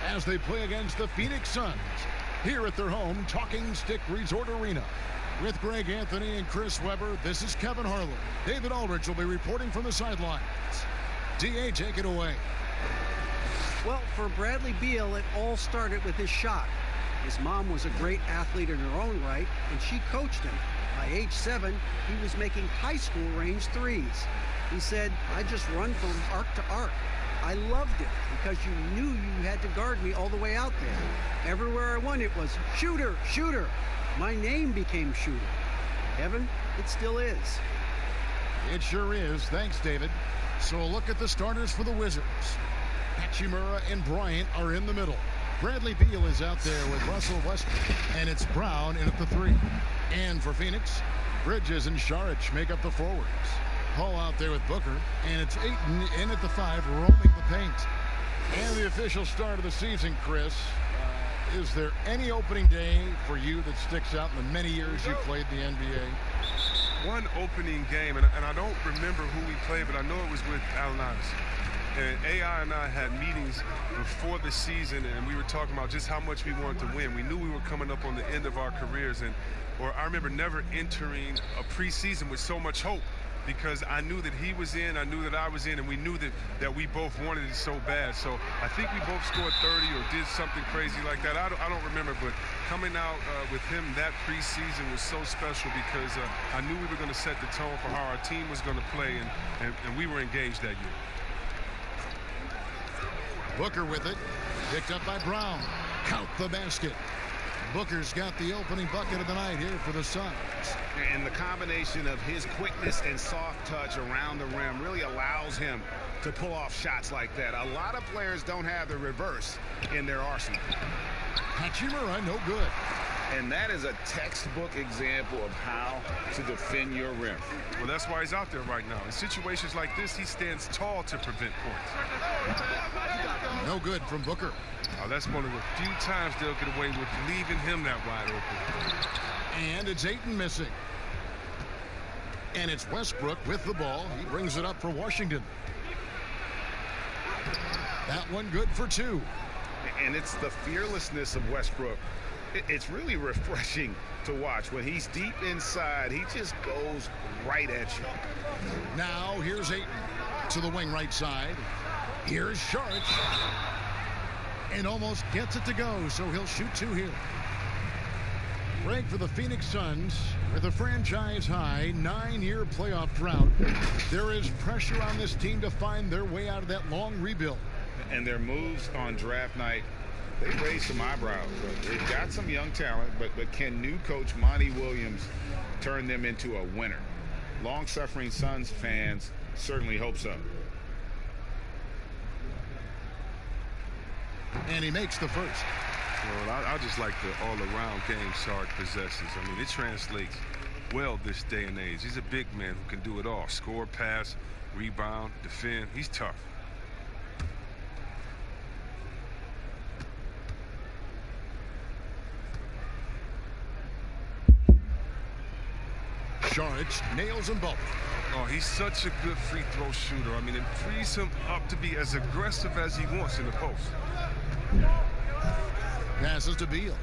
as they play against the Phoenix Suns here at their home Talking Stick Resort Arena. With Greg Anthony and Chris Webber, this is Kevin Harlan. David Aldridge will be reporting from the sidelines. DA, take it away. Well, for Bradley Beal, it all started with his shot. His mom was a great athlete in her own right, and she coached him. By age 7, he was making high school range threes. He said, "I just run from arc to arc. I loved it because you knew you had to guard me all the way out there. Everywhere I went, it was shooter, shooter. My name became shooter." Kevin, it still is. It sure is. Thanks, David. So a look at the starters for the Wizards. Hachimura and Bryant are in the middle. Bradley Beal is out there with Russell Westbrook, and it's Brown in at the 3. And for Phoenix, Bridges and Saric make up the forwards. Hall out there with Booker, and it's Ayton in at the 5, roaming the paint. And the official start of the season, Chris. Is there any opening day for you that sticks out in the many years you played in the NBA? One opening game, and I don't remember who we played, but I know it was with Allen Iverson. And AI and I had meetings before the season, and we were talking about just how much we wanted to win. We knew we were coming up on the end of our careers, or I remember never entering a preseason with so much hope, because I knew that he was in, I knew that I was in, and we knew that we both wanted it so bad. So I think we both scored 30 or did something crazy like that. I don't remember, but coming out with him that preseason was so special because I knew we were going to set the tone for how our team was going to play, and we were engaged that year. Booker with it, picked up by Brown. Count the basket. Booker's got the opening bucket of the night here for the Suns. And the combination of his quickness and soft touch around the rim really allows him to pull off shots like that. A lot of players don't have the reverse in their arsenal. Hachimura, no good. And that is a textbook example of how to defend your rim. Well, that's why he's out there right now. In situations like this, he stands tall to prevent points. No good from Booker. That's one of the few times they'll get away with leaving him that wide open. And it's Ayton missing. And it's Westbrook with the ball. He brings it up for Washington. That one good for 2. And it's the fearlessness of Westbrook. It's really refreshing to watch. When he's deep inside, he just goes right at you. Now here's Ayton to the wing right side. Here's Saric. And almost gets it to go, so he'll shoot 2 here. Greg, for the Phoenix Suns, with a franchise-high 9-year playoff drought, there is pressure on this team to find their way out of that long rebuild. And their moves on draft night, they raised some eyebrows. They've got some young talent, but can new coach Monty Williams turn them into a winner? Long-suffering Suns fans certainly hope so. And he makes the first. Well, I just like the all-around game Saric possesses. I mean, it translates well this day and age. He's a big man who can do it all. Score, pass, rebound, defend. He's tough. Saric nails them both. Oh, he's such a good free throw shooter. I mean, it frees him up to be as aggressive as he wants in the post. Passes to Beal.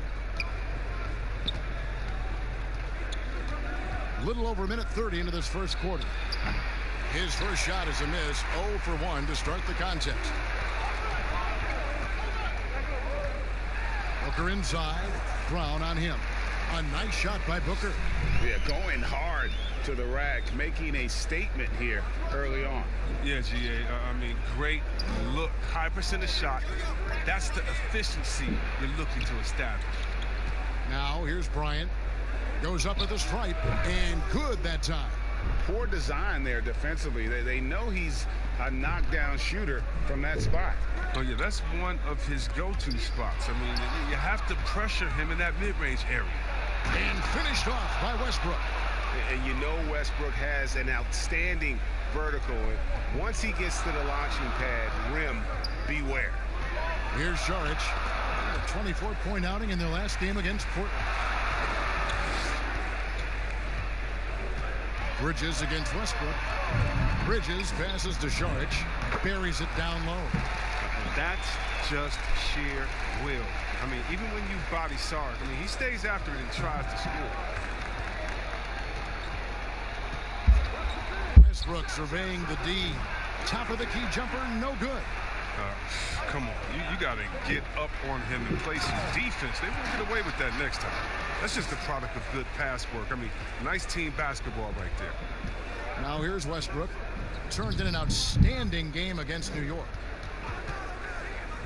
Little over a minute 30 into this first quarter. His first shot is a miss. 0 for 1 to start the contest. Booker inside. Brown on him. A nice shot by Booker. Yeah, going hard to the rack, making a statement here early on. Yeah, GA, I mean, great look. High percentage shot. That's the efficiency you're looking to establish. Now, here's Bryant. Goes up at the stripe, and good that time. Poor design there defensively. They know he's a knockdown shooter from that spot. Oh, yeah, that's one of his go-to spots. I mean, you have to pressure him in that mid-range area. And finished off by Westbrook. And you know Westbrook has an outstanding vertical. And once he gets to the launching pad, rim, beware. Here's Saric. A 24-point outing in their last game against Portland. Bridges against Westbrook. Bridges passes to Saric. Buries it down low. That's just sheer will. I mean, even when you body Sarge, I mean, he stays after it and tries to score. Westbrook surveying the D. Top of the key jumper, no good. Come on, you got to get up on him and play some defense. They won't get away with that next time. That's just the product of good pass work. I mean, nice team basketball right there. Now here's Westbrook. Turned in an outstanding game against New York.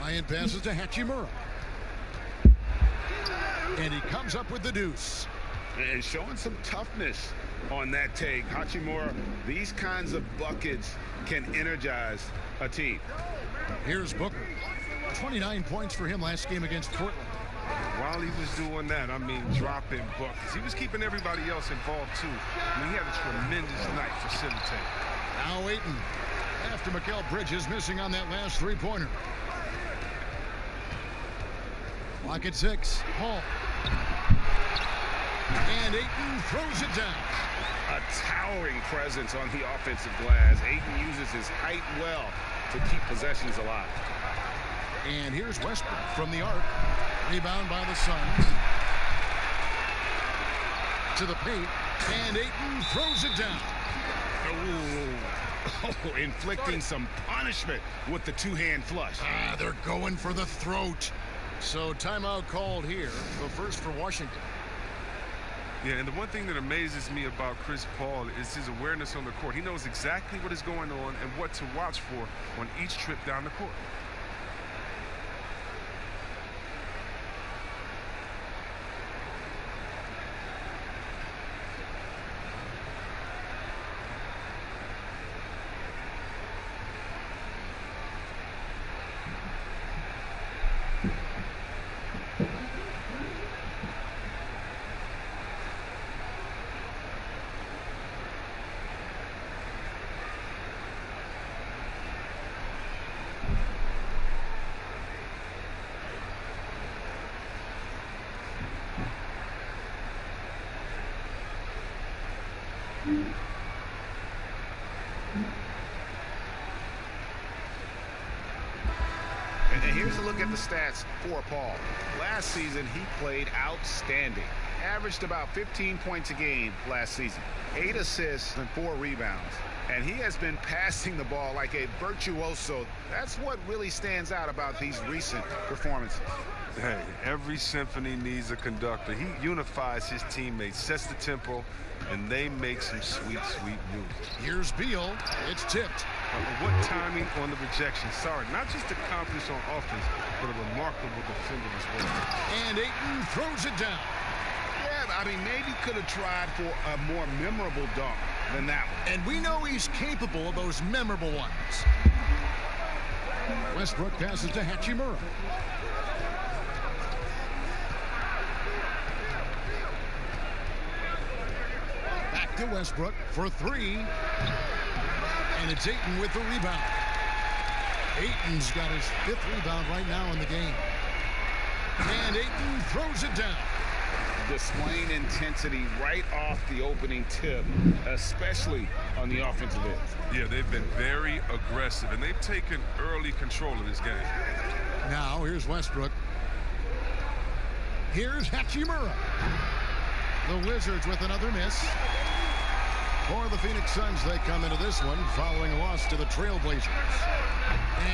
Ryan passes to Hachimura. And he comes up with the deuce. And showing some toughness on that take. Hachimura, these kinds of buckets can energize a team. Here's Booker. 29 points for him last game against Portland. While he was doing that, I mean, dropping buckets. He was keeping everybody else involved, too. I mean, he had a tremendous night facilitating. Now Ayton, after Mikal Bridges missing on that last three-pointer. Clock at 6. Hall. And Ayton throws it down. A towering presence on the offensive glass. Ayton uses his height well to keep possessions alive. And here's Westbrook from the arc. Rebound by the Suns. To the paint. And Ayton throws it down. Oh, inflicting some punishment with the two-hand flush. They're going for the throat. So timeout called here. The first for Washington. Yeah, and the one thing that amazes me about Chris Paul is his awareness on the court. He knows exactly what is going on and what to watch for on each trip down the court. And here's a look at the stats for Paul. Last season, he played outstanding. Averaged about 15 points a game last season. 8 assists and 4 rebounds. And he has been passing the ball like a virtuoso. That's what really stands out about these recent performances. Hey, every symphony needs a conductor. He unifies his teammates, sets the tempo, and they make some sweet, sweet music. Here's Beal. It's tipped. What timing on the rejection. Sorry, not just accomplished on offense, but a remarkable defender as well. And Ayton throws it down. Yeah, I mean, maybe could have tried for a more memorable dunk than that one. And we know he's capable of those memorable ones. Westbrook passes to Hachimura. Back to Westbrook for 3. And it's Ayton with the rebound. Ayton's got his 5th rebound right now in the game. And Ayton throws it down. Displaying intensity right off the opening tip, especially on the offensive end. Yeah, they've been very aggressive, and they've taken early control of this game. Now, here's Westbrook. Here's Hachimura. The Wizards with another miss. For the Phoenix Suns, they come into this one following a loss to the Trailblazers.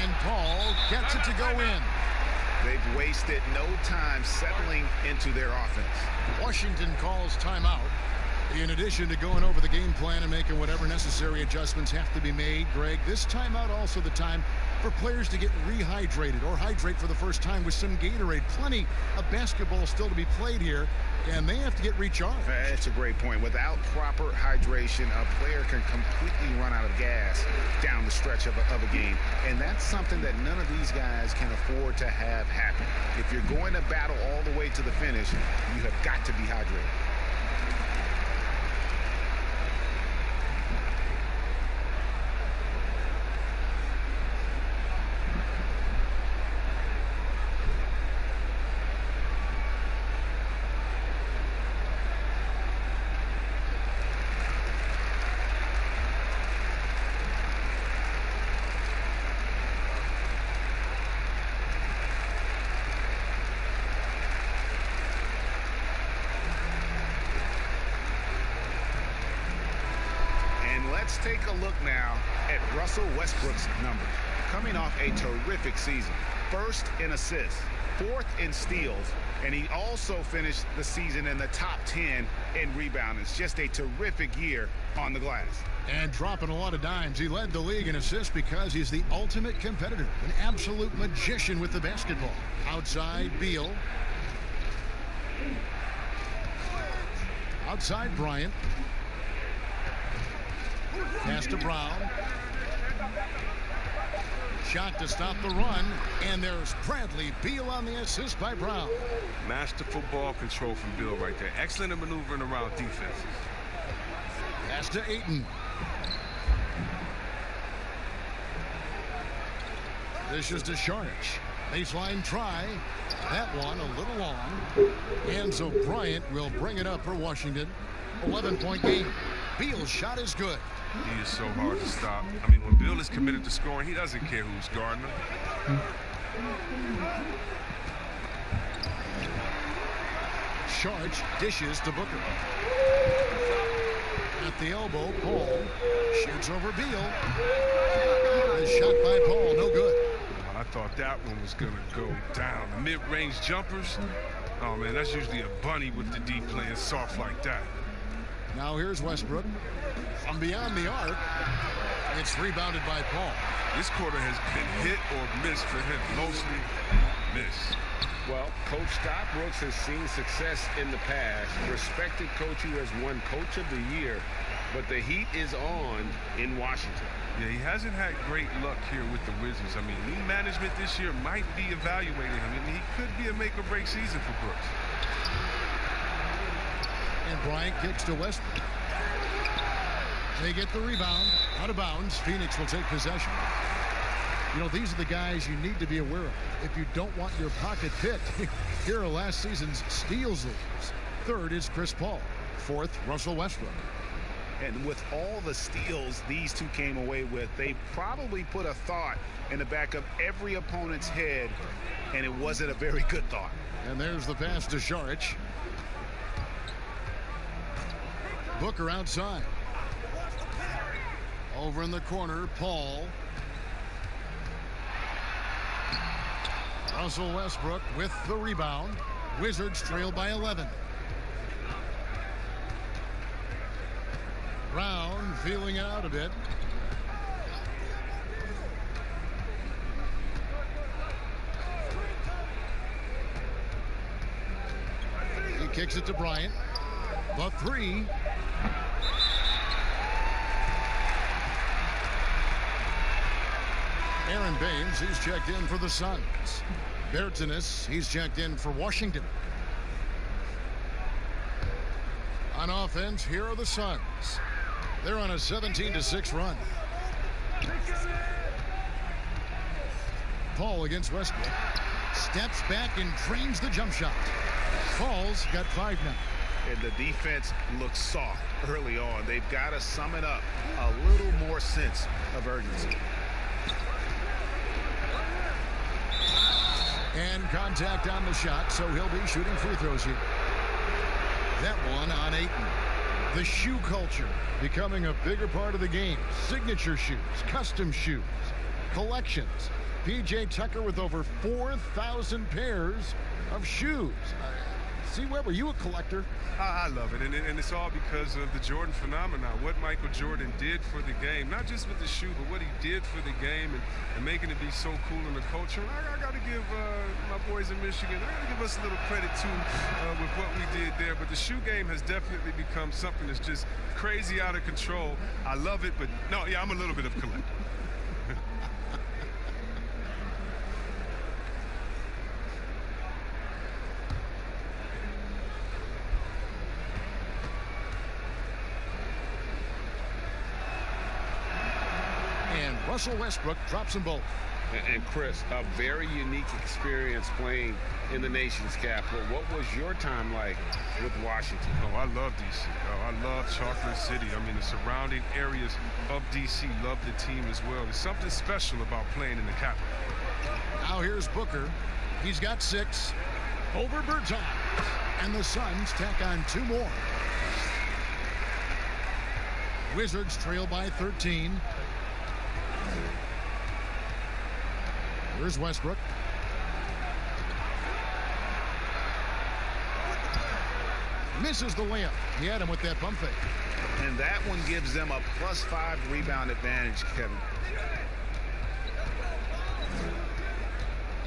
And Paul gets it to go in. They've wasted no time settling into their offense. Washington calls timeout. In addition to going over the game plan and making whatever necessary adjustments have to be made, Greg, this timeout also the time for players to get rehydrated or hydrate for the first time with some Gatorade. Plenty of basketball still to be played here, and they have to get recharged. That's a great point. Without proper hydration, a player can completely run out of gas down the stretch of a game. And that's something that none of these guys can afford to have happen. If you're going to battle all the way to the finish, you have got to be hydrated. Let's take a look now at Russell Westbrook's numbers. Coming off a terrific season. First in assists, fourth in steals, and he also finished the season in the top 10 in rebounding. It's just a terrific year on the glass. And dropping a lot of dimes. He led the league in assists because he's the ultimate competitor. An absolute magician with the basketball. Outside Beal. Outside Bryant. Pass to Brown. Shot to stop the run. And there's Bradley Beal on the assist by Brown. Masterful ball control from Beal right there. Excellent at maneuvering around defenses. Pass to Ayton. This is to Sharich. Baseline try. That one a little long. And so Bryant will bring it up for Washington. 11-point game. Beal's shot is good. He is so hard to stop. I mean, when Beal is committed to scoring, he doesn't care who's guarding him. Sharich dishes to Booker. At the elbow, Paul shoots over Beal. The shot by Paul, no good. I thought that one was going to go down. The mid-range jumpers, oh, man, that's usually a bunny with the D playing soft like that. Now here's Westbrook. From beyond the arc, it's rebounded by Paul. This quarter has been hit or missed for him. Mostly miss. Well, Coach Scott Brooks has seen success in the past. Respected coach who has won Coach of the Year. But the heat is on in Washington. Yeah, he hasn't had great luck here with the Wizards. I mean, new management this year might be evaluating him. I mean, he could be a make-or-break season for Brooks. And Bryant kicks to Westbrook. They get the rebound. Out of bounds. Phoenix will take possession. You know, these are the guys you need to be aware of if you don't want your pocket picked. Here are last season's steals leaders. Third is Chris Paul. Fourth, Russell Westbrook. And with all the steals these two came away with, they probably put a thought in the back of every opponent's head, and it wasn't a very good thought. And there's the pass to Sharich. Booker outside. Over in the corner, Paul. Russell Westbrook with the rebound. Wizards trail by 11. Brown feeling it out a bit. He kicks it to Bryant. The three. Aaron Baines, he's checked in for the Suns. Bertanis, he's checked in for Washington. On offense, here are the Suns. They're on a 17-6 run. Paul against Westbrook. Steps back and trains the jump shot. Paul's got 5 now. And the defense looks soft early on. They've got to sum it up. A little more sense of urgency. And contact on the shot, so he'll be shooting free throws here. That one on Ayton. The shoe culture becoming a bigger part of the game. Signature shoes, custom shoes, collections. P.J. Tucker with over 4,000 pairs of shoes. See, Webb, are you a collector? I love it, and it's all because of the Jordan phenomenon. What Michael Jordan did for the game, not just with the shoe, but what he did for the game and making it be so cool in the culture. I got to give my boys in Michigan, I got to give us a little credit, too, with what we did there. But the shoe game has definitely become something that's just crazy out of control. I love it, but no, yeah, I'm a little bit of a collector. Russell Westbrook drops them both. And Chris, a very unique experience playing in the nation's capital. What was your time like with Washington? Oh, I love D.C. Oh, I love Chocolate City. I mean, the surrounding areas of D.C. love the team as well. There's something special about playing in the capital. Now here's Booker. He's got 6 over Bertans. And the Suns tack on 2 more. Wizards trail by 13. Here's Westbrook. Misses the layup. He had him with that pump fake. And that one gives them a +5 rebound advantage, Kevin.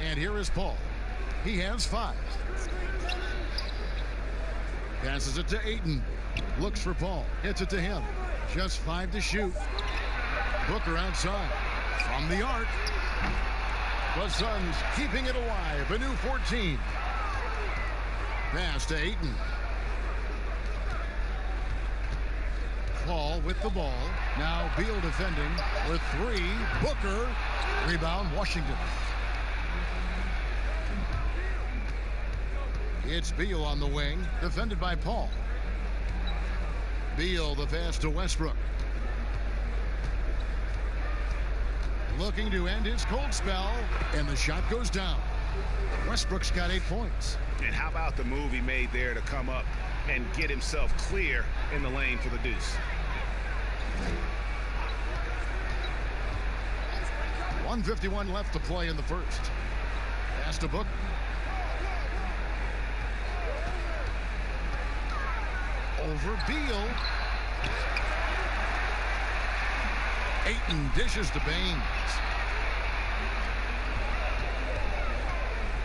And here is Paul. He has 5. Passes it to Ayton. Looks for Paul. Hits it to him. Just 5 to shoot. Booker outside. From the arc. The Suns keeping it alive. A new 14. Pass to Ayton. Paul with the ball. Now Beal defending with 3. Booker. Rebound Washington. It's Beal on the wing. Defended by Paul. Beal the pass to Westbrook. Looking to end his cold spell. And the shot goes down. Westbrook's got 8 points. And how about the move he made there to come up and get himself clear in the lane for the deuce. 1:51 left to play in the first. Pass to Booker. Over Beal. Ayton dishes to Baines.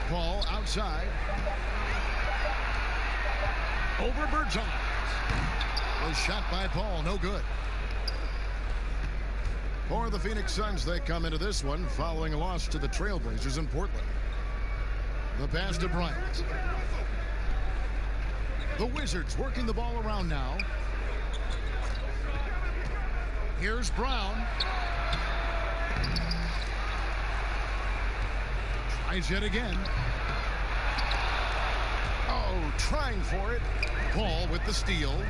Paul outside. Over Bertans. Was shot by Paul. No good. For the Phoenix Suns, they come into this one following a loss to the Trailblazers in Portland. The pass to Bryant. The Wizards working the ball around now. Here's Brown. Tries yet again. Oh, trying for it. Paul with the steal.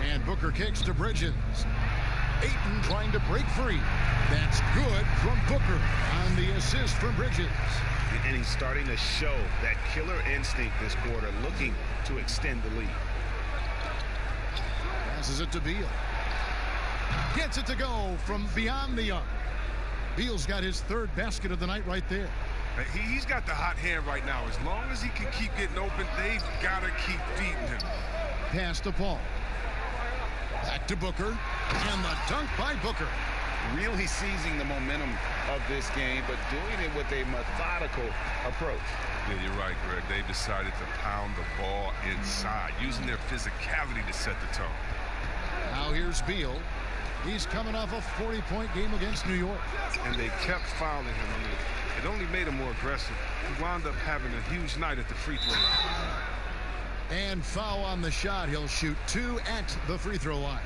And Booker kicks to Bridges. Ayton trying to break free. That's good from Booker on the assist from Bridges. And he's starting to show that killer instinct this quarter, looking to extend the lead. Passes it to Beal. Gets it to go from beyond the arc. Beal's got his 3rd basket of the night right there. He's got the hot hand right now. As long as he can keep getting open, they've got to keep feeding him. Pass to Paul. Back to Booker. And the dunk by Booker. Really seizing the momentum of this game, but doing it with a methodical approach. Yeah, you're right, Greg. They've decided to pound the ball inside, using their physicality to set the tone. Now here's Beal. He's coming off a 40-point game against New York. And they kept fouling him. I mean, it only made him more aggressive. He wound up having a huge night at the free throw line. And foul on the shot. He'll shoot 2 at the free throw line.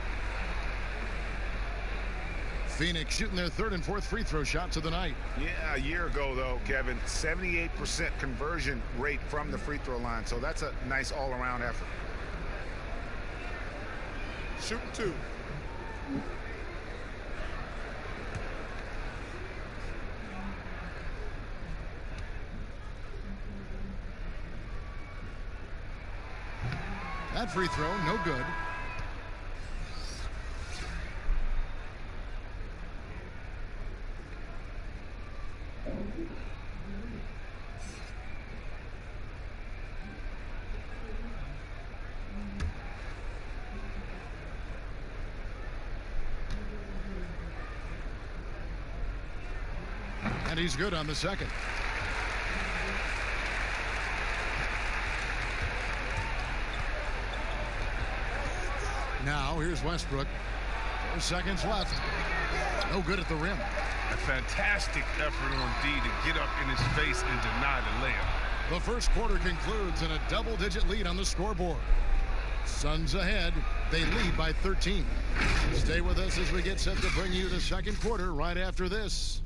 Phoenix shooting their 3rd and 4th free throw shots of the night. Yeah, a year ago, though, Kevin, 78% conversion rate from the free throw line. So that's a nice all-around effort. Shooting 2. That free throw, no good. And he's good on the second. Now here's Westbrook. 4 seconds left. No good at the rim. A fantastic effort on D to get up in his face and deny the layup. The first quarter concludes in a double-digit lead on the scoreboard. Suns ahead. They lead by 13. Stay with us as we get set to bring you the second quarter right after this.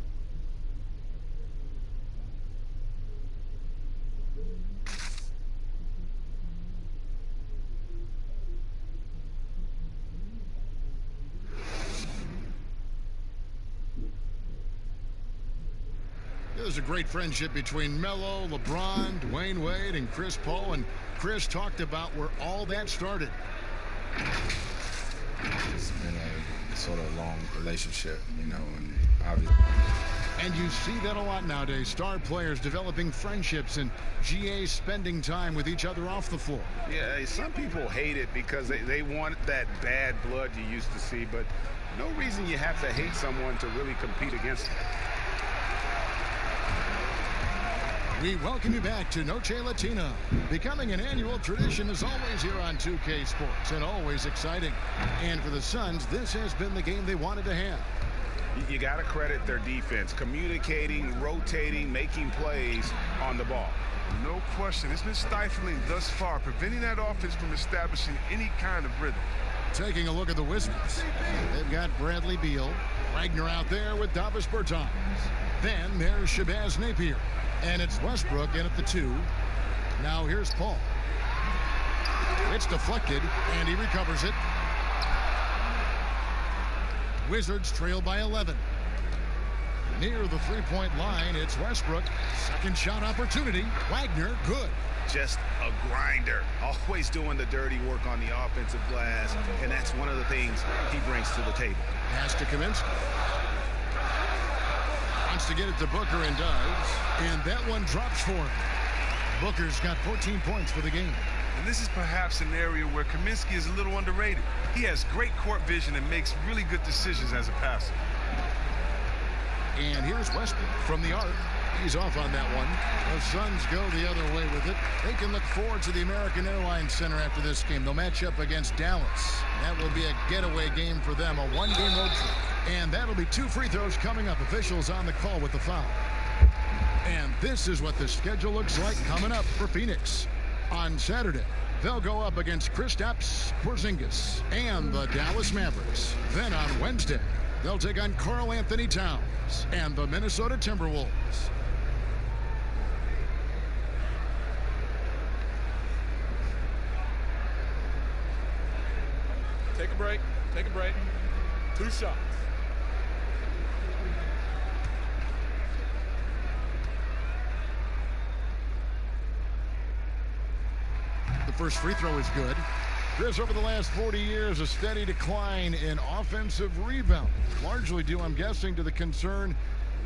There's a great friendship between Melo, LeBron, Dwayne Wade, and Chris Paul. And Chris talked about where all that started. It's been a sort of long relationship, you know, and obviously. And you see that a lot nowadays. Star players developing friendships and GAs spending time with each other off the floor. Yeah, some people hate it because they want that bad blood you used to see, but no reason you have to hate someone to really compete against them. We welcome you back to Noche Latina, becoming an annual tradition as always here on 2K Sports, and always exciting. And for the Suns, this has been the game they wanted to have. You got to credit their defense, communicating, rotating, making plays on the ball. No question. It's been stifling thus far, preventing that offense from establishing any kind of rhythm. Taking a look at the Wizards. They've got Bradley Beal, Wagner out there with Davis Bertans. Then there's Shabazz Napier. And it's Westbrook in at the 2. Now here's Paul. It's deflected, and he recovers it. Wizards trail by 11. Near the three-point line, it's Westbrook. Second shot opportunity. Wagner, good. Just a grinder, always doing the dirty work on the offensive glass, and that's one of the things he brings to the table. Pass to Kaminsky. Wants to get it to Booker and does. And that one drops for him. Booker's got 14 points for the game. And this is perhaps an area where Kaminsky is a little underrated. He has great court vision and makes really good decisions as a passer. And here's Westbrook from the arc. He's off on that one. The Suns go the other way with it. They can look forward to the American Airlines Center after this game. They'll match up against Dallas. That will be a getaway game for them, a one-game road trip. And that'll be 2 free throws coming up. Officials on the call with the foul. And this is what the schedule looks like coming up for Phoenix. On Saturday, they'll go up against Kristaps Porzingis and the Dallas Mavericks. Then on Wednesday, they'll take on Karl Anthony Towns and the Minnesota Timberwolves. Take a break. Take a break. 2 shots. The first free throw is good. Chris, over the last 40 years, a steady decline in offensive rebound. Largely due, I'm guessing, to the concern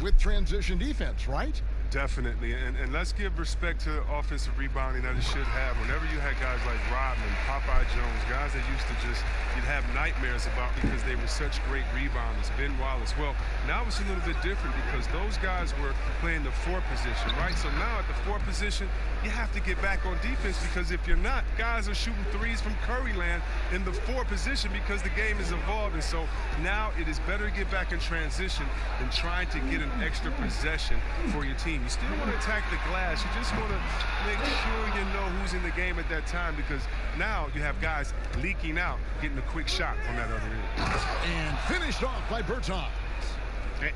with transition defense, right? Definitely, and let's give respect to offensive rebounding that it should have. Whenever you had guys like Rodman, Popeye Jones, guys that used to just, you'd have nightmares about because they were such great rebounders. Ben Wallace. Well, now it's a little bit different because those guys were playing the 4 position, right? So now at the 4 position, you have to get back on defense because if you're not, guys are shooting threes from Curry land in the 4 position because the game is evolving. So now it is better to get back in transition than trying to get an extra possession for your team. You still want to attack the glass. You just want to make sure you know who's in the game at that time because now you have guys leaking out, getting a quick shot from that other end. And finished off by Bertans.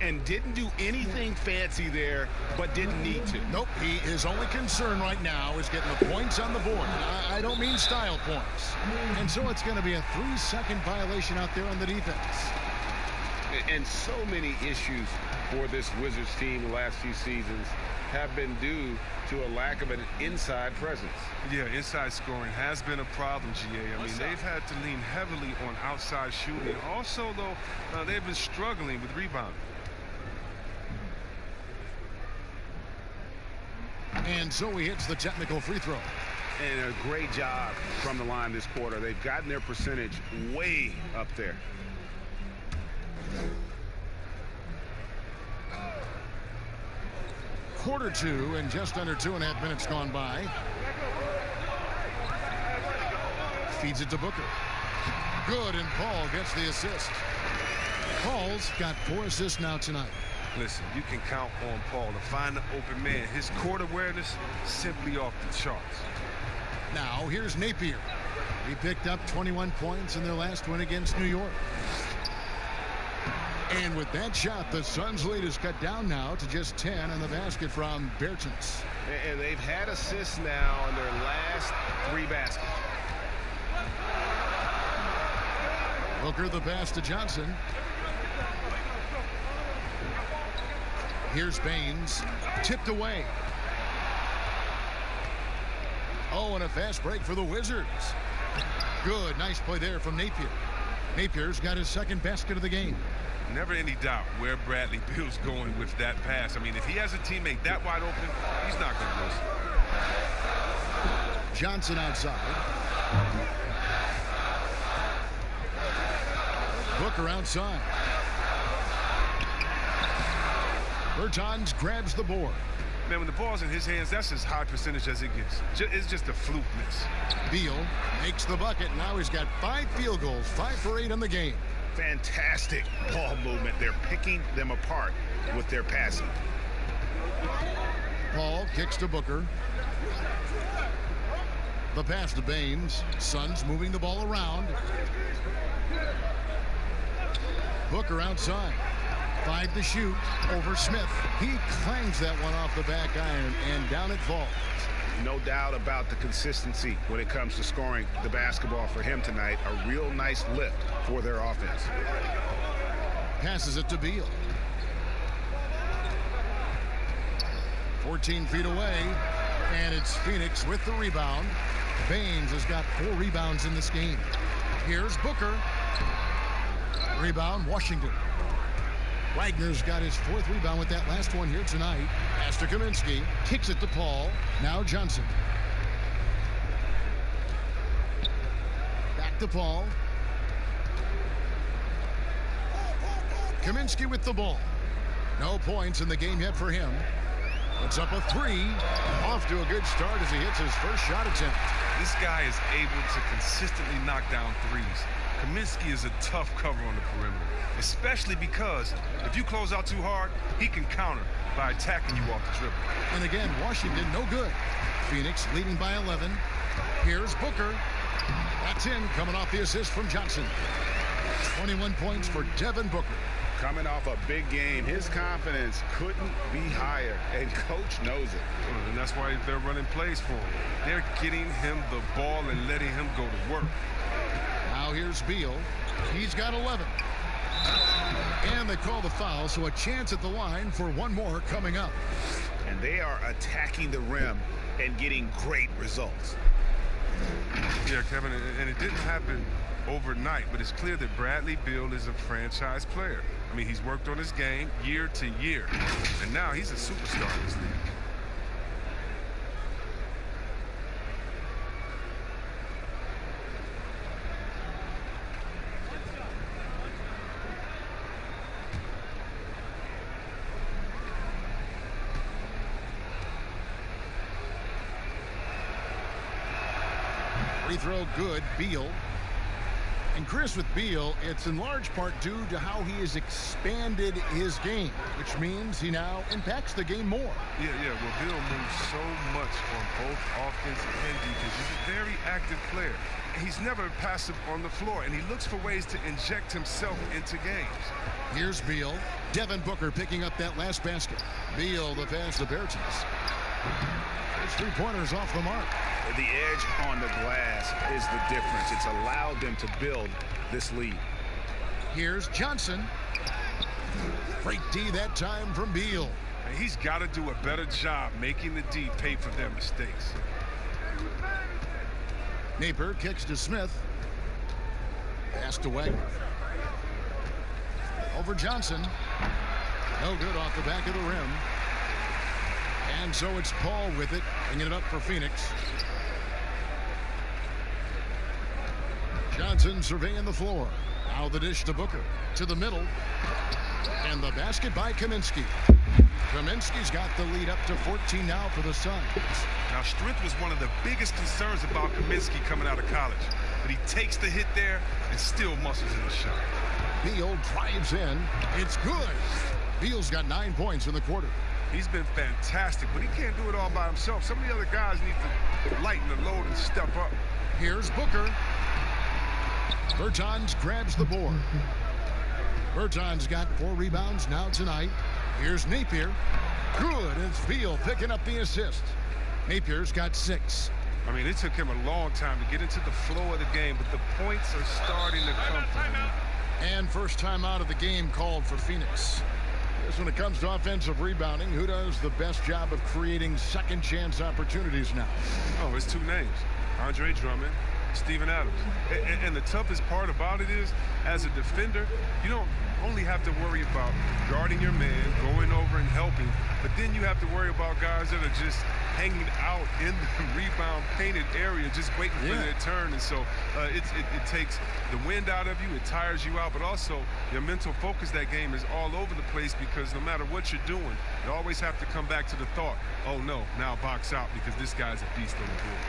And didn't do anything fancy there, but didn't need to. Nope, his only concern right now is getting the points on the board. I don't mean style points. And so it's going to be a 3-second violation out there on the defense. And so many issues for this Wizards team the last few seasons have been due to a lack of an inside presence. Yeah, inside scoring has been a problem, GA. I mean, they've had to lean heavily on outside shooting. Also, though, they've been struggling with rebounding. And so he hits the technical free throw. And a great job from the line this quarter. They've gotten their percentage way up there. Quarter 2 and just under 2.5 minutes gone by. Feeds it to Booker. Good, and Paul gets the assist. Paul's got 4 assists now tonight. Listen, you can count on Paul to find the open man. His court awareness simply off the charts. Now here's Napier. He picked up 21 points in their last win against New York. And with that shot, the Suns' lead is cut down now to just 10 in the basket from Bertans. And they've had assists now in their last 3 baskets. Booker the pass to Johnson. Here's Baines, tipped away. Oh, and a fast break for the Wizards. Good, nice play there from Napier. Napier's got his second basket of the game. Never any doubt where Bradley Beal's going with that pass. I mean, if he has a teammate that wide open, he's not going to miss. Johnson outside. Booker outside. Bertans grabs the board. Man, when the ball's in his hands, that's as high percentage as it gets. It's just a fluke miss. Beal makes the bucket. Now he's got 5 field goals, 5 for 8 in the game. Fantastic ball movement. They're picking them apart with their passing. Paul kicks to Booker. The pass to Baines. Suns moving the ball around. Booker outside. 5 to shoot over Smith. He clangs that one off the back iron, and down it falls. No doubt about the consistency when it comes to scoring the basketball for him tonight. A real nice lift for their offense. Passes it to Beal. 14 feet away, and it's Phoenix with the rebound. Baines has got 4 rebounds in this game. Here's Booker. Rebound, Washington. Wagner's got his 4th rebound with that last one here tonight. Pass to Kaminsky. Kicks it to Paul. Now Johnson. Back to Paul. Kaminsky with the ball. No points in the game yet for him. It's up a 3. Off to a good start as he hits his first shot attempt. This guy is able to consistently knock down threes. Kaminsky is a tough cover on the perimeter, especially because if you close out too hard, he can counter by attacking you off the dribble. And again, Washington no good. Phoenix leading by 11. Here's Booker. That's in, coming off the assist from Johnson. 21 points for Devin Booker. Coming off a big game, his confidence couldn't be higher, and coach knows it. And that's why they're running plays for him. They're getting him the ball and letting him go to work. Now here's Beal. He's got 11. And they call the foul, so a chance at the line for one more coming up. And they are attacking the rim and getting great results. Yeah, Kevin, and it didn't happen overnight, but it's clear that Bradley Beal is a franchise player. I mean, he's worked on his game year to year, and now he's a superstar in this league. Free throw good, Beal. And Chris, with Beal, it's in large part due to how he has expanded his game, which means he now impacts the game more. Yeah, well, Beal moves so much on both offense and defense. He's a very active player. And he's never passive on the floor, and he looks for ways to inject himself into games. Here's Beal. Devin Booker picking up that last basket. Beal, the pass to Bertans. His 3-pointers off the mark. The edge on the glass is the difference. It's allowed them to build this lead. Here's Johnson. Great D that time from Beal. And he's got to do a better job making the D pay for their mistakes. Napier kicks to Smith. Pass to Wagner. Over Johnson. No good off the back of the rim. And so it's Paul with it, bringing it up for Phoenix. Johnson surveying the floor. Now the dish to Booker. To the middle. And the basket by Kaminsky. Kaminsky's got the lead up to 14 now for the Suns. Now, strength was one of the biggest concerns about Kaminsky coming out of college. But he takes the hit there and still muscles in the shot. Beal drives in. It's good. Beal's got 9 points in the quarter. He's been fantastic, but he can't do it all by himself. Some of the other guys need to lighten the load and step up. Here's Booker. Bertans grabs the board. Bertans got 4 rebounds now tonight. Here's Napier. Good. It's Beal picking up the assist. Napier's got 6. I mean, it took him a long time to get into the flow of the game, but the points are starting to come from him. And first time out of the game called for Phoenix. Just when it comes to offensive rebounding, who does the best job of creating second chance opportunities now? Oh, it's 2 names. Andre Drummond, Steven Adams. And the toughest part about it is, as a defender, you don't only have to worry about guarding your man, going over and helping, but then you have to worry about guys that are just hanging out in the rebound painted area, just waiting for their turn. And so it takes the wind out of you, it tires you out, but also your mental focus that game is all over the place, because no matter what you're doing, you always have to come back to the thought, oh no, now box out because this guy's a beast on the board.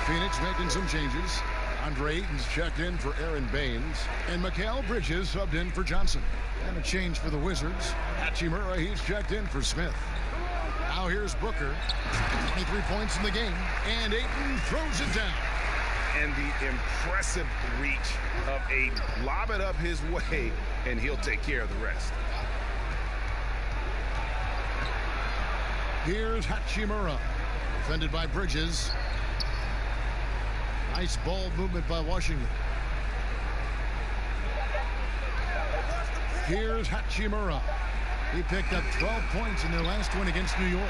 Phoenix making some changes. Andre Ayton's checked in for Aaron Baines. And Mikal Bridges subbed in for Johnson. And a change for the Wizards. Hachimura, he's checked in for Smith. Now here's Booker. 23 points in the game. And Ayton throws it down. And the impressive reach of Ayton. Lob it up his way, and he'll take care of the rest. Here's Hachimura. Defended by Bridges. Nice ball movement by Washington. Here's Hachimura. He picked up 12 points in their last win against New York.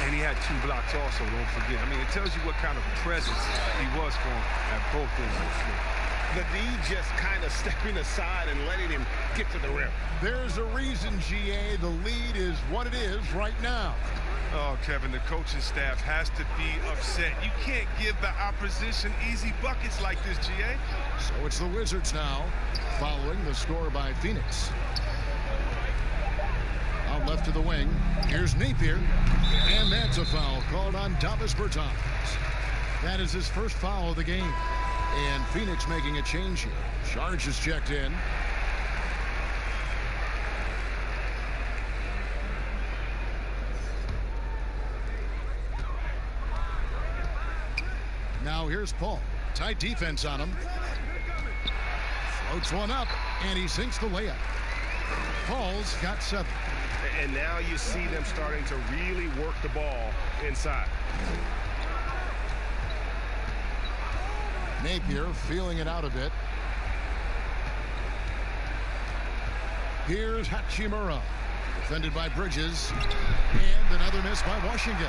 And he had 2 blocks also, don't forget. I mean, it tells you what kind of presence he was for him at both ends of the floor. The D just kind of stepping aside and letting him get to the rim. There's a reason, GA, the lead is what it is right now. Oh, Kevin, the coaching staff has to be upset. You can't give the opposition easy buckets like this, GA. So it's the Wizards now, following the score by Phoenix. Out left to the wing. Here's Napier. And that's a foul called on Davis Bertans. That is his first foul of the game. And Phoenix making a change here. Charge is checked in. Now here's Paul. Tight defense on him. Floats one up, and he sinks the layup. Paul's got 7. And now you see them starting to really work the ball inside. Napier feeling it out a bit. Here's Hachimura. Defended by Bridges. And another miss by Washington.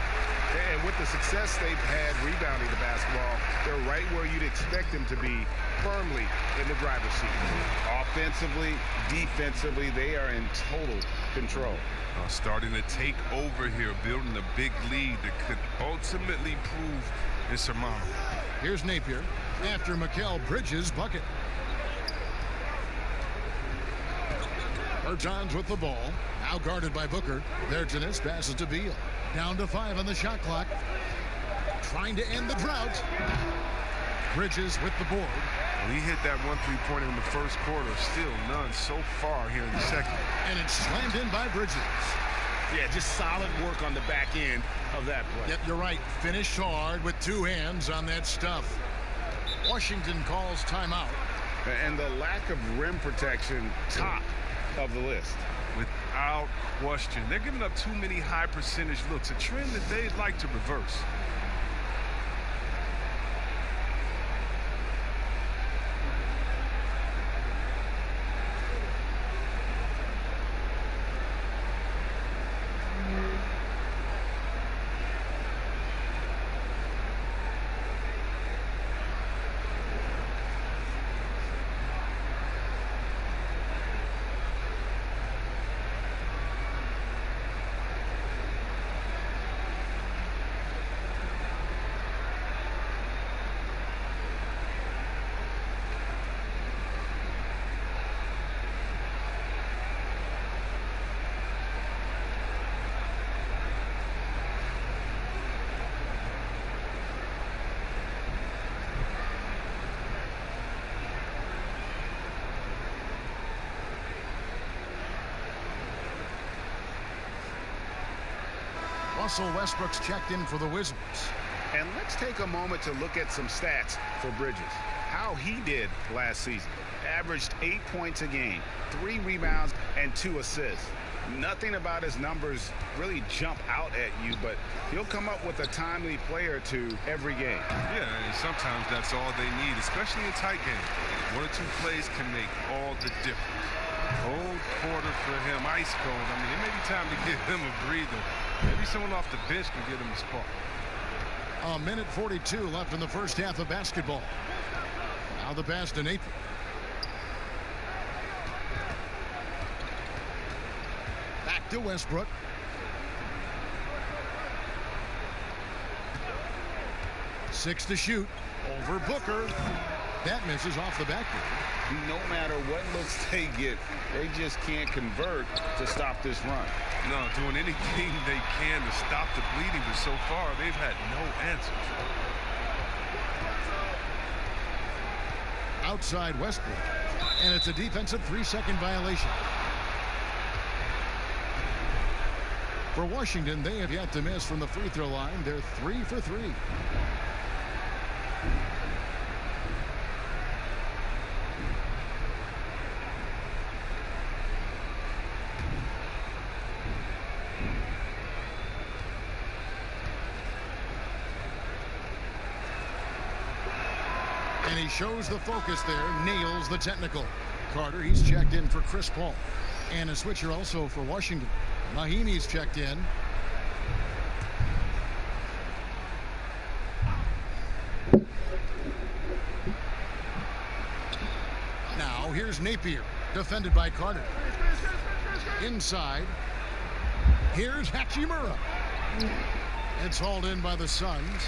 And with the success they've had rebounding the basketball, they're right where you'd expect them to be, firmly in the driver's seat. Offensively, defensively, they are in total control. Starting to take over here, building a big lead that could ultimately prove insurmountable. Here's Napier after Mikal Bridges' bucket. Bertans with the ball. Now guarded by Booker. Bertans passes to Beal. Down to 5 on the shot clock. Trying to end the drought. Bridges with the board. Well, he hit that 1 3-pointer in the first quarter. Still none so far here in the second. And it's slammed in by Bridges. Yeah, just solid work on the back end of that play. Yep, you're right. Finished hard with 2 hands on that stuff. Washington calls timeout. And the lack of rim protection, top of the list. Without question. They're giving up too many high percentage looks, a trend that they'd like to reverse. Russell Westbrook's checked in for the Wizards. And let's take a moment to look at some stats for Bridges. How how he did last season. Averaged 8 points a game, 3 rebounds, and 2 assists. Nothing about his numbers really jump out at you, but he'll come up with a timely play or two every game. Yeah, and sometimes that's all they need, especially in tight games. 1 or 2 plays can make all the difference. Cold quarter for him, ice cold. I mean, it may be time to give him a breather. Maybe someone off the bench can get him a spark. A minute 42 left in the first half of basketball. Now the pass to Napier. Back to Westbrook. Six to shoot. Over Booker. That misses off the backboard. No matter what looks they get, they just can't convert to stop this run. No, doing anything they can to stop the bleeding, but so far they've had no answers. Outside Westbrook. And it's a defensive 3-second violation. For Washington, they have yet to miss from the free throw line. They're 3 for 3. And he shows the focus there, nails the technical. Carter, he's checked in for Chris Paul. And a switcher also for Washington. Mahinmi's checked in. Now here's Napier, defended by Carter. Inside. Here's Hachimura. It's hauled in by the Suns.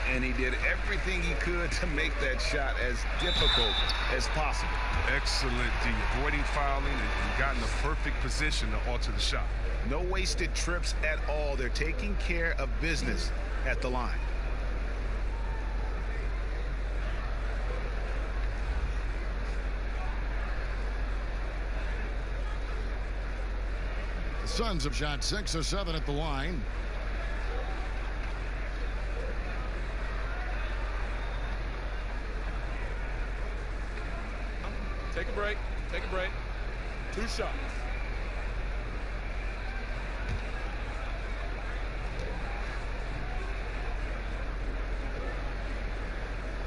And he did everything he could to make that shot as difficult as possible. Excellent D, avoiding fouling and got in the perfect position to alter the shot. No wasted trips at all. They're taking care of business at the line. The Suns have shot 6 of 7 at the line. Take a break. Take a break. 2 shots.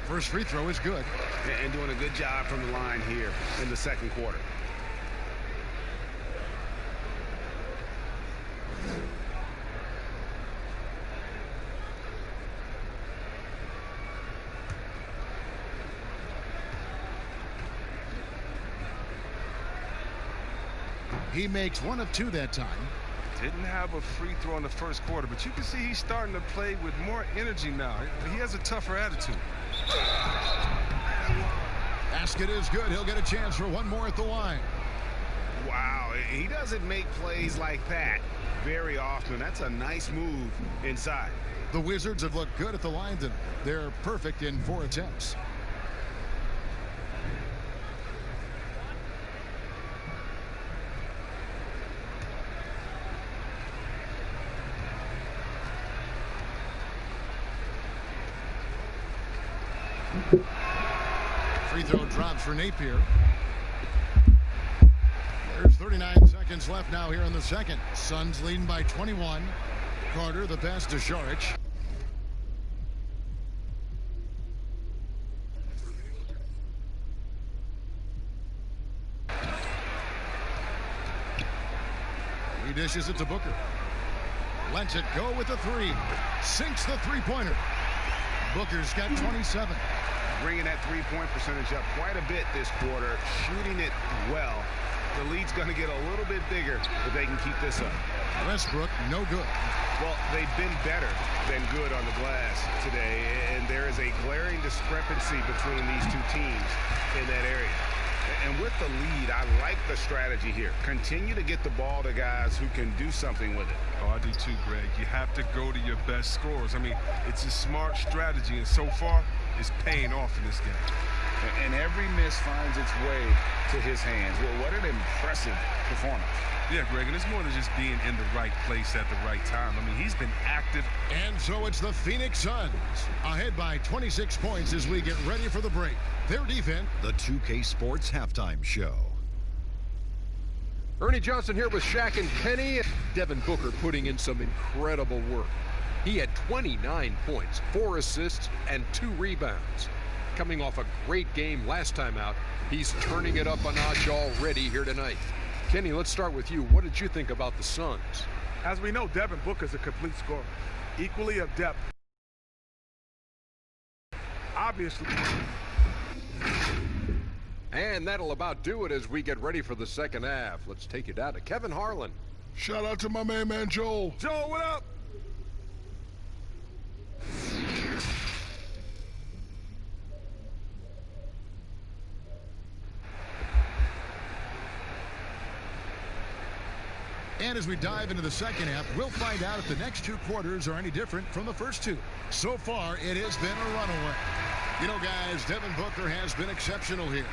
First free throw is good. And doing a good job from the line here in the second quarter. He makes 1 of 2 that time. Didn't have a free throw in the first quarter, but you can see he's starting to play with more energy now. He has a tougher attitude. Basket is good. He'll get a chance for 1 more at the line. Wow, he doesn't make plays like that very often. That's a nice move inside. The Wizards have looked good at the line tonight. They're perfect in 4 attempts. Free throw drops for Napier. There's 39 seconds left now here in the second. Suns leading by 21. Carter, the pass to Šarić. He dishes it to Booker. Lets it go with the 3. Sinks the three-pointer. Booker's got 27. Bringing that three-point percentage up quite a bit this quarter, shooting it well. The lead's going to get a little bit bigger if they can keep this up. Westbrook, no good. Well, they've been better than good on the glass today, and there is a glaring discrepancy between these two teams in that area. And with the lead, I like the strategy here. Continue to get the ball to guys who can do something with it. Oh, I do too, Greg. You have to go to your best scorers. I mean, it's a smart strategy, and so far, it's paying off in this game. And every miss finds its way to his hands. Well, what an impressive performance. Yeah, Greg, and it's more than just being in the right place at the right time. I mean, he's been active. And so it's the Phoenix Suns ahead by 26 points as we get ready for the break. Their defense. The 2K Sports Halftime Show. Ernie Johnson here with Shaq and Kenny. Devin Booker putting in some incredible work. He had 29 points, 4 assists, and 2 rebounds. Coming off a great game last time out, he's turning it up a notch already here tonight. Kenny, let's start with you. What did you think about the Suns? As we know, Devin Booker is a complete scorer, equally of depth. Obviously. And that'll about do it as we get ready for the second half. Let's take you down to Kevin Harlan. Shout out to my man Joel. Joel, what up? And as we dive into the second half, we'll find out if the next 2 quarters are any different from the first 2. So far, it has been a runaway. You know, guys, Devin Booker has been exceptional here.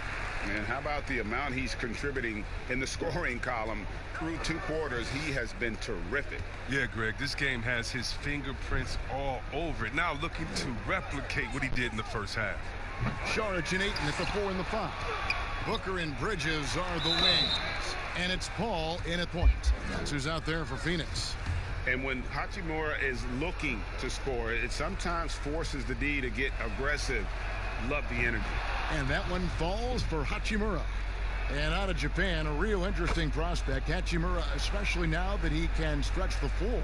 And how about the amount he's contributing in the scoring column through 2 quarters? He has been terrific. Yeah, Greg, this game has his fingerprints all over it. Now looking to replicate what he did in the first half. Saric and Ayton at the 4 and the 5. Booker and Bridges are the wings. And it's Paul in at point. That's who's out there for Phoenix. And when Hachimura is looking to score, it sometimes forces the D to get aggressive. Love the energy. And that one falls for Hachimura. And out of Japan, a real interesting prospect. Hachimura, especially now that he can stretch the floor.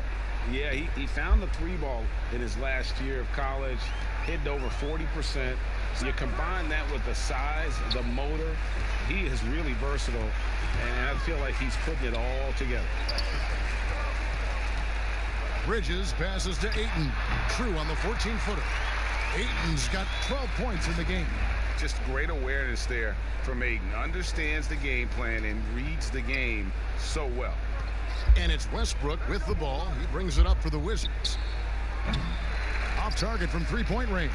Yeah, he found the 3-ball in his last year of college, hit over 40%. You combine that with the size, the motor, he is really versatile, and I feel like he's putting it all together. Bridges passes to Ayton. True on the 14-footer. Ayton's got 12 points in the game. Just great awareness there from Ayton. Understands the game plan and reads the game so well. And it's Westbrook with the ball. He brings it up for the Wizards. Off target from 3-point range.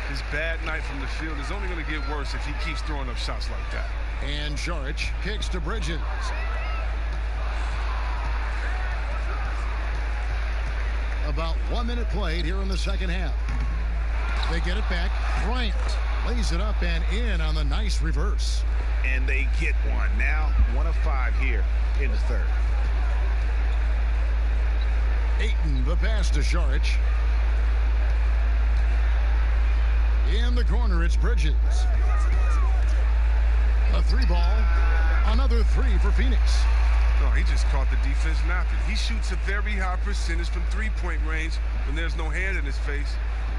His bad night from the field is only going to get worse if he keeps throwing up shots like that. And Saric kicks to Bridges. About 1 minute played here in the second half. They get it back. Bryant lays it up and in on the nice reverse. And they get one. Now 1 of 5 here in the third. Ayton, the pass to Saric. In the corner, it's Bridges. A 3-ball. Another 3 for Phoenix. No, he just caught the defense napping. He shoots a very high percentage from 3-point range when there's no hand in his face.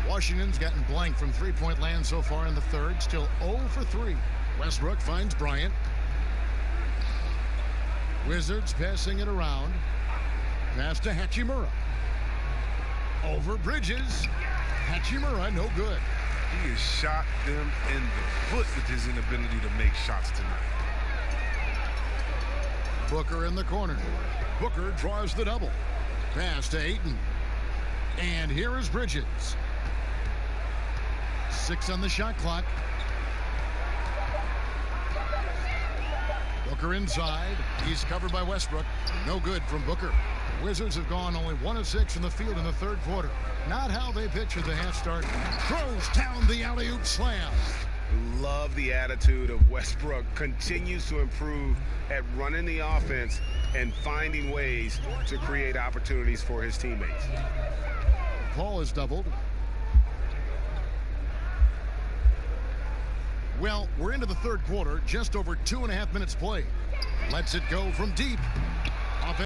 Washington's gotten blank from 3-point land so far in the third. Still 0 for 3. Westbrook finds Bryant. Wizards passing it around. Pass to Hachimura. Over Bridges. Hachimura, no good. He has shot them in the foot with his inability to make shots tonight. Booker in the corner. Booker draws the double. Pass to Ayton. And here is Bridges. 6 on the shot clock. Booker inside. He's covered by Westbrook. No good from Booker. Wizards have gone only 1 of 6 from the field in the third quarter. Not how they pictured the half start. Throws down the alley-oop slam. Love the attitude of Westbrook. Continues to improve at running the offense and finding ways to create opportunities for his teammates. Paul is doubled. Well, we're into the third quarter, just over 2.5 minutes played. Lets it go from deep.